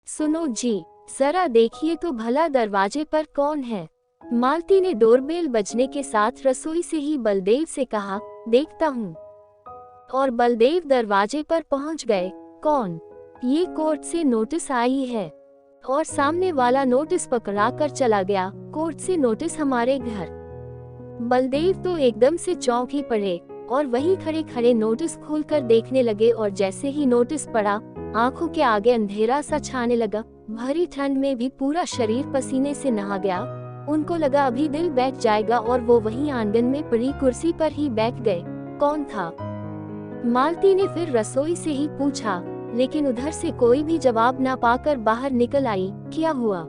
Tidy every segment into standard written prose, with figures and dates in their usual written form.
सुनो जी, जरा देखिए तो भला दरवाजे पर कौन है। मालती ने डोरबेल बजने के साथ रसोई से ही बलदेव से कहा, देखता हूँ। और बलदेव दरवाजे पर पहुँच गए। कौन? ये कोर्ट से नोटिस आई है। और सामने वाला नोटिस पकड़ा कर चला गया, कोर्ट से नोटिस हमारे घर। बलदेव तो एकदम से चौंक ही पड़े और वहीं खड़े खड़े नोटिस खोलकर देखने लगे और जैसे ही नोटिस पड़ा, आंखों के आगे अंधेरा सा छाने लगा। भरी ठंड में भी पूरा शरीर पसीने से नहा गया। उनको लगा अभी दिल बैठ जाएगा और वो वहीं आंगन में पड़ी कुर्सी पर ही बैठ गए। कौन था? मालती ने फिर रसोई से ही पूछा, लेकिन उधर से कोई भी जवाब ना पाकर बाहर निकल आई। क्या हुआ?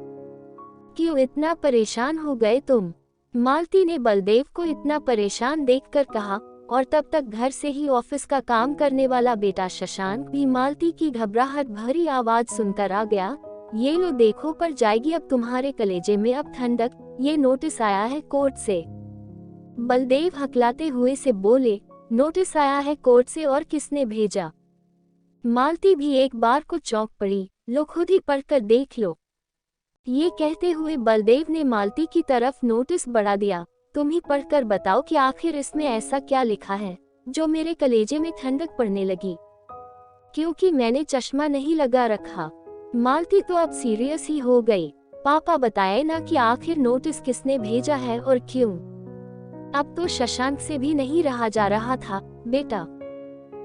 क्यों इतना परेशान हो गए तुम? मालती ने बलदेव को इतना परेशान देखकर कहा। और तब तक घर से ही ऑफिस का काम करने वाला बेटा शशांक भी मालती की घबराहट भरी आवाज सुनकर आ गया। ये लो देखो, पर जाएगी अब तुम्हारे कलेजे में अब ठंडक। ये नोटिस आया है कोर्ट से। बलदेव हकलाते हुए से बोले, नोटिस आया है कोर्ट से? और किसने भेजा? मालती भी एक बार को चौंक पड़ी। लो खुद ही पढ़कर देख लो। ये कहते हुए बलदेव ने मालती की तरफ नोटिस बढ़ा दिया। तुम ही पढ़कर बताओ कि आखिर इसमें ऐसा क्या लिखा है जो मेरे कलेजे में ठंडक पड़ने लगी। क्योंकि मैंने चश्मा नहीं लगा रखा। मालती तो अब सीरियस ही हो गई। पापा बताए ना कि आखिर नोटिस किसने भेजा है और क्यों। अब तो शशांक से भी नहीं रहा जा रहा था। बेटा,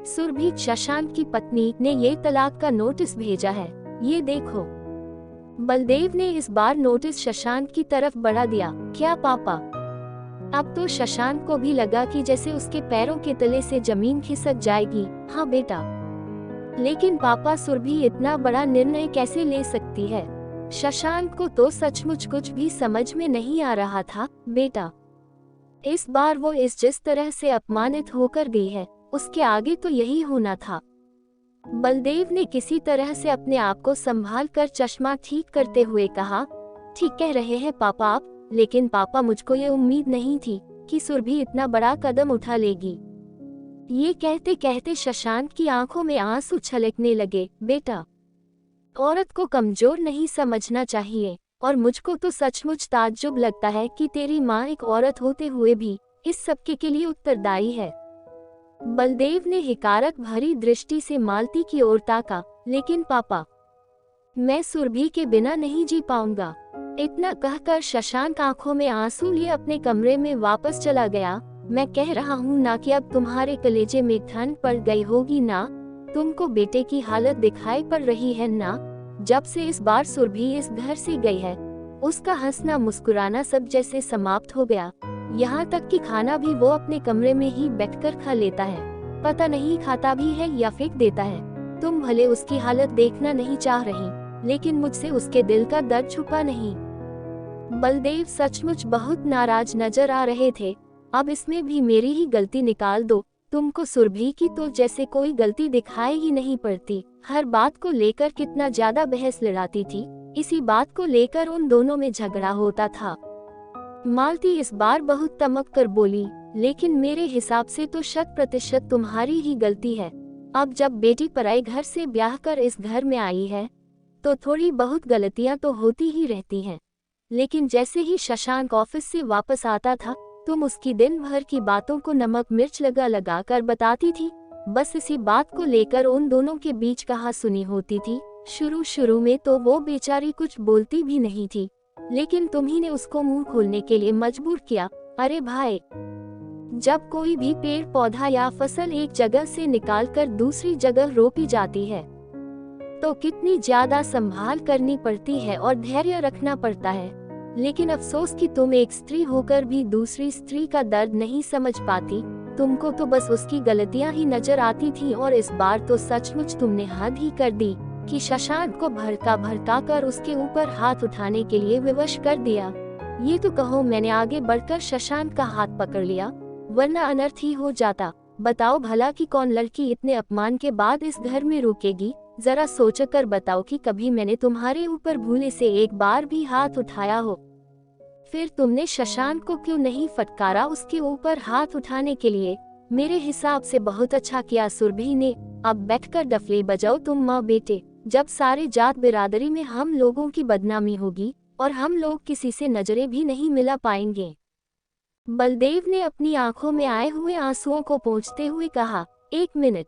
सुरभि शशांक की पत्नी ने ये तलाक का नोटिस भेजा है, ये देखो। बलदेव ने इस बार नोटिस शशांक की तरफ बढ़ा दिया। क्या पापा? अब तो शशांक को भी लगा कि जैसे उसके पैरों के तले से जमीन खिसक जाएगी। हाँ बेटा। लेकिन पापा, सुरभि इतना बड़ा निर्णय कैसे ले सकती है? शशांक को तो सचमुच कुछ भी समझ में नहीं आ रहा था। बेटा, इस बार वो जिस तरह से अपमानित होकर गई है, उसके आगे तो यही होना था। बलदेव ने किसी तरह से अपने आप को संभाल कर चश्मा ठीक करते हुए कहा, ठीक कह रहे हैं पापा आप, लेकिन पापा मुझको ये उम्मीद नहीं थी कि सुरभि इतना बड़ा कदम उठा लेगी। ये कहते कहते शशांक की आंखों में आंसू छलकने लगे। बेटा, औरत को कमजोर नहीं समझना चाहिए, और मुझको तो सचमुच ताज्जुब लगता है कि तेरी माँ एक औरत होते हुए भी इस सबके के लिए उत्तरदायी है। बलदेव ने हिकारत भरी दृष्टि से मालती की ओर ताका। लेकिन पापा, मैं सुरभि के बिना नहीं जी पाऊंगा। इतना कहकर शशांक आंखों में आंसू लिए अपने कमरे में वापस चला गया। मैं कह रहा हूँ ना कि अब तुम्हारे कलेजे में ठंड पड़ गई होगी ना? तुमको बेटे की हालत दिखाई पड़ रही है ना? जब से इस बार सुरभि इस घर से गई है, उसका हंसना मुस्कुराना सब जैसे समाप्त हो गया। यहाँ तक कि खाना भी वो अपने कमरे में ही बैठकर खा लेता है। पता नहीं खाता भी है या फेंक देता है। तुम भले उसकी हालत देखना नहीं चाह रही, लेकिन मुझसे उसके दिल का दर्द छुपा नहीं। बलदेव सचमुच बहुत नाराज नजर आ रहे थे। अब इसमें भी मेरी ही गलती निकाल दो। तुमको सुरभि की तो जैसे कोई गलती दिखाई ही नहीं पड़ती। हर बात को लेकर कितना ज्यादा बहस लड़ाती थी। इसी बात को लेकर उन दोनों में झगड़ा होता था। मालती इस बार बहुत तमक कर बोली, लेकिन मेरे हिसाब से तो 100% तुम्हारी ही गलती है। अब जब बेटी पराई घर से ब्याह कर इस घर में आई है, तो थोड़ी बहुत गलतियां तो होती ही रहती हैं। लेकिन जैसे ही शशांक ऑफिस से वापस आता था, तुम उसकी दिन भर की बातों को नमक मिर्च लगा कर बताती थी। बस इसी बात को लेकर उन दोनों के बीच कहा सुनी होती थी। शुरू में तो वो बेचारी कुछ बोलती भी नहीं थी, लेकिन तुम्ही ने उसको मुंह खोलने के लिए मजबूर किया। अरे भाई, जब कोई भी पेड़ पौधा या फसल एक जगह से निकालकर दूसरी जगह रोपी जाती है, तो कितनी ज्यादा संभाल करनी पड़ती है और धैर्य रखना पड़ता है। लेकिन अफसोस कि तुम एक स्त्री होकर भी दूसरी स्त्री का दर्द नहीं समझ पाती। तुमको तो बस उसकी गलतियां ही नजर आती थी, और इस बार तो सचमुच तुमने हद ही कर दी कि शशांक को भड़का कर उसके ऊपर हाथ उठाने के लिए विवश कर दिया। ये तो कहो मैंने आगे बढ़कर शशांक का हाथ पकड़ लिया, वरना अनर्थ ही हो जाता। बताओ भला कि कौन लड़की इतने अपमान के बाद इस घर में रुकेगी? जरा सोचकर बताओ कि कभी मैंने तुम्हारे ऊपर भूले से एक बार भी हाथ उठाया हो? फिर तुमने शशांक को क्यों नहीं फटकारा उसके ऊपर हाथ उठाने के लिए? मेरे हिसाब से बहुत अच्छा किया सुरभि ने। अब बैठकर डफली बजाओ तुम माँ बेटे। जब सारे जात बिरादरी में हम लोगों की बदनामी होगी और हम लोग किसी से नजरें भी नहीं मिला पाएंगे। बलदेव ने अपनी आंखों में आए हुए आंसुओं को पोंछते हुए कहा, 1 मिनट,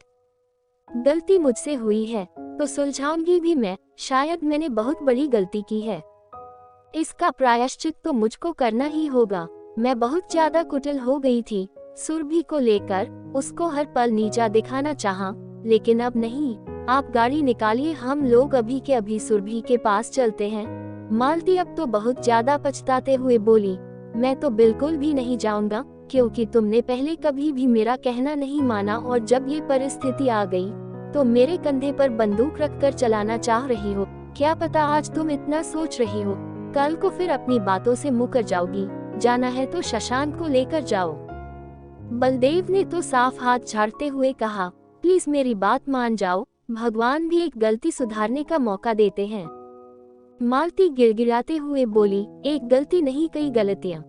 गलती मुझसे हुई है तो सुलझाऊंगी भी मैं। शायद मैंने बहुत बड़ी गलती की है, इसका प्रायश्चित तो मुझको करना ही होगा। मैं बहुत ज्यादा कुटिल हो गई थी। सुरभि को लेकर उसको हर पल नीचा दिखाना चाहा, लेकिन अब नहीं। आप गाड़ी निकालिए, हम लोग अभी के अभी सुरभि के पास चलते हैं। मालती अब तो बहुत ज्यादा पछताते हुए बोली, मैं तो बिल्कुल भी नहीं जाऊंगा, क्योंकि तुमने पहले कभी भी मेरा कहना नहीं माना और जब ये परिस्थिति आ गई तो मेरे कंधे पर बंदूक रखकर चलाना चाह रही हो। क्या पता आज तुम इतना सोच रही हो, कल को फिर अपनी बातों से मुकर जाओगी। जाना है तो शशांक को लेकर जाओ। बलदेव ने तो साफ हाथ झाड़ते हुए कहा, प्लीज मेरी बात मान जाओ, भगवान भी एक गलती सुधारने का मौका देते हैं। मालती गिड़गिड़ाते हुए बोली, एक गलती नहीं, कई गलतियां।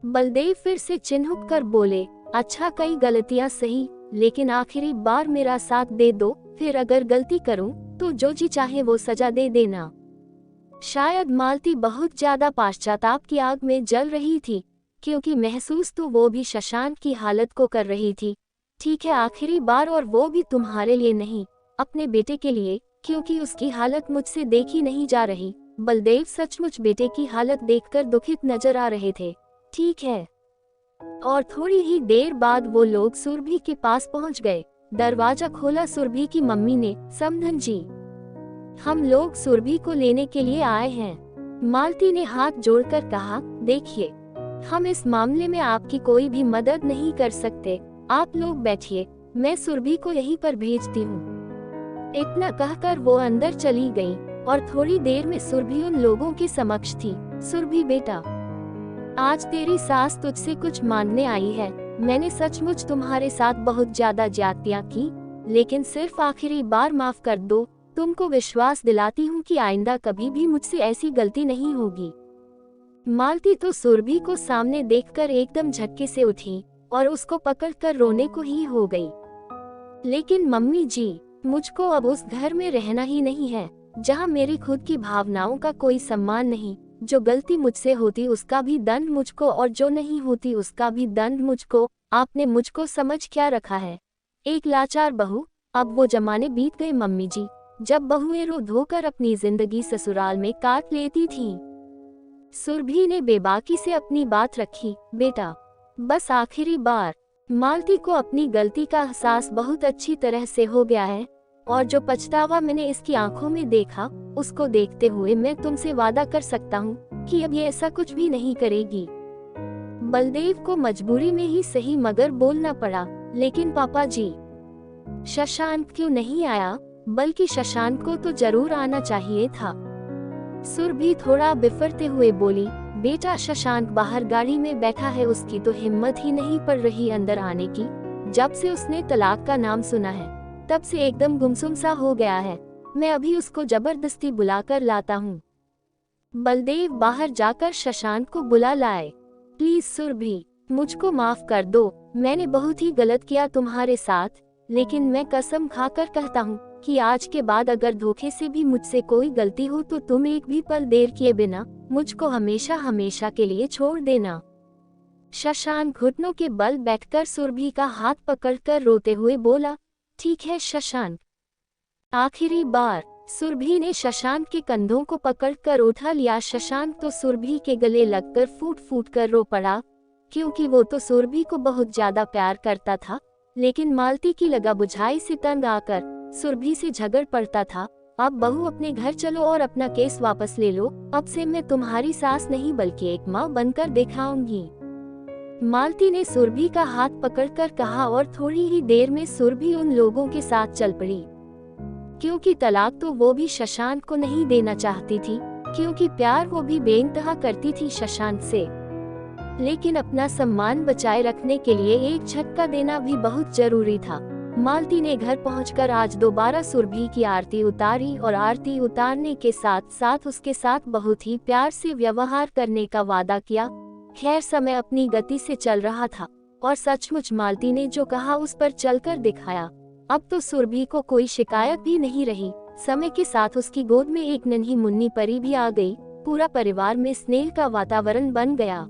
बलदेव फिर से चिन्हुक कर बोले, अच्छा कई गलतियां सही, लेकिन आखिरी बार मेरा साथ दे दो, फिर अगर गलती करूं तो जो जी चाहे वो सजा दे देना। शायद मालती बहुत ज्यादा पश्चाताप की आग में जल रही थी, क्योंकि महसूस तो वो भी शशांक की हालत को कर रही थी। ठीक है, आखिरी बार, और वो भी तुम्हारे लिए नहीं, अपने बेटे के लिए, क्योंकि उसकी हालत मुझसे देखी नहीं जा रही। बलदेव सचमुच बेटे की हालत देखकर दुखित नजर आ रहे थे। ठीक है। और थोड़ी ही देर बाद वो लोग सुरभि के पास पहुंच गए। दरवाजा खोला सुरभि की मम्मी ने, समधन जी, हम लोग सुरभि को लेने के लिए आए हैं। मालती ने हाथ जोड़कर कहा, देखिए, हम इस मामले में आपकी कोई भी मदद नहीं कर सकते, आप लोग बैठिए, मैं सुरभि को यहीं पर भेजती हूँ। इतना कहकर वो अंदर चली गई और थोड़ी देर में सुरभि उन लोगों के समक्ष थी। सुरभि बेटा, आज तेरी सास तुझसे कुछ मांगने आई है। मैंने सचमुच तुम्हारे साथ बहुत ज्यादा ज्यादतियां की, लेकिन सिर्फ आखिरी बार माफ कर दो। तुमको विश्वास दिलाती हूँ कि आइंदा कभी भी मुझसे ऐसी गलती नहीं होगी। मालती तो सुरभि को सामने देखकर एकदम झटके से उठी और उसको पकड़कर रोने को ही हो गई। लेकिन मम्मी जी, मुझको अब उस घर में रहना ही नहीं है जहाँ मेरी खुद की भावनाओं का कोई सम्मान नहीं। जो गलती मुझसे होती उसका भी दंड मुझको, और जो नहीं होती उसका भी दंड मुझको। आपने मुझको समझ क्या रखा है, एक लाचार बहू? अब वो जमाने बीत गए मम्मी जी, जब बहुएं रो धोकर अपनी जिंदगी ससुराल में काट लेती थीं। सुरभि ने बेबाकी से अपनी बात रखी, बेटा, बस आखिरी बार। मालती को अपनी गलती का एहसास बहुत अच्छी तरह से हो गया है, और जो पछतावा मैंने इसकी आंखों में देखा, उसको देखते हुए मैं तुमसे वादा कर सकता हूँ कि अब ये ऐसा कुछ भी नहीं करेगी। बलदेव को मजबूरी में ही सही मगर बोलना पड़ा, लेकिन पापा जी, शशांक क्यों नहीं आया? बल्कि शशांक को तो जरूर आना चाहिए था। सुरभि थोड़ा बिफरते हुए बोली, बेटा, शशांक बाहर गाड़ी में बैठा है, उसकी तो हिम्मत ही नहीं पड़ रही अंदर आने की। जब से उसने तलाक का नाम सुना है तब से एकदम गुमसुम सा हो गया है। मैं अभी उसको जबरदस्ती बुलाकर लाता हूँ। बलदेव बाहर जाकर शशांक को बुला लाए। प्लीज सुरभि, मुझको माफ कर दो, मैंने बहुत ही गलत किया तुम्हारे साथ, लेकिन मैं कसम खाकर कहता हूँ कि आज के बाद अगर धोखे से भी मुझसे कोई गलती हो तो तुम एक भी पल देर किए बिना मुझको हमेशा हमेशा के लिए छोड़ देना। शशांक घुटनों के बल बैठकर सुरभि का हाथ पकड़कर रोते हुए बोला, ठीक है शशांक, आखिरी बार। सुरभि ने शशांक के कंधों को पकड़कर उठा लिया। शशांक तो सुरभि के गले लगकर फूट फूट कर रो पड़ा, क्योंकि वो तो सुरभि को बहुत ज्यादा प्यार करता था, लेकिन मालती की लगा बुझाई से तंग आकर सुरभि से झगड़ पड़ता था। अब बहू, अपने घर चलो और अपना केस वापस ले लो। अब से मैं तुम्हारी सास नहीं बल्कि एक माँ बनकर दिखाऊंगी। मालती ने सुरभि का हाथ पकड़कर कहा, और थोड़ी ही देर में सुरभि उन लोगों के साथ चल पड़ी। क्योंकि तलाक तो वो भी शशांक को नहीं देना चाहती थी, क्योंकि प्यार वो भी बेइंतहा करती थी शशांक से, लेकिन अपना सम्मान बचाए रखने के लिए एक झटका देना भी बहुत जरूरी था। मालती ने घर पहुंचकर आज दोबारा सुरभि की आरती उतारी, और आरती उतारने के साथ साथ उसके साथ बहुत ही प्यार से व्यवहार करने का वादा किया। खैर, समय अपनी गति से चल रहा था, और सचमुच मालती ने जो कहा उस पर चलकर दिखाया। अब तो सुरभि को कोई शिकायत भी नहीं रही। समय के साथ उसकी गोद में एक नन्ही मुन्नी परी भी आ गई। पूरा परिवार में स्नेह का वातावरण बन गया।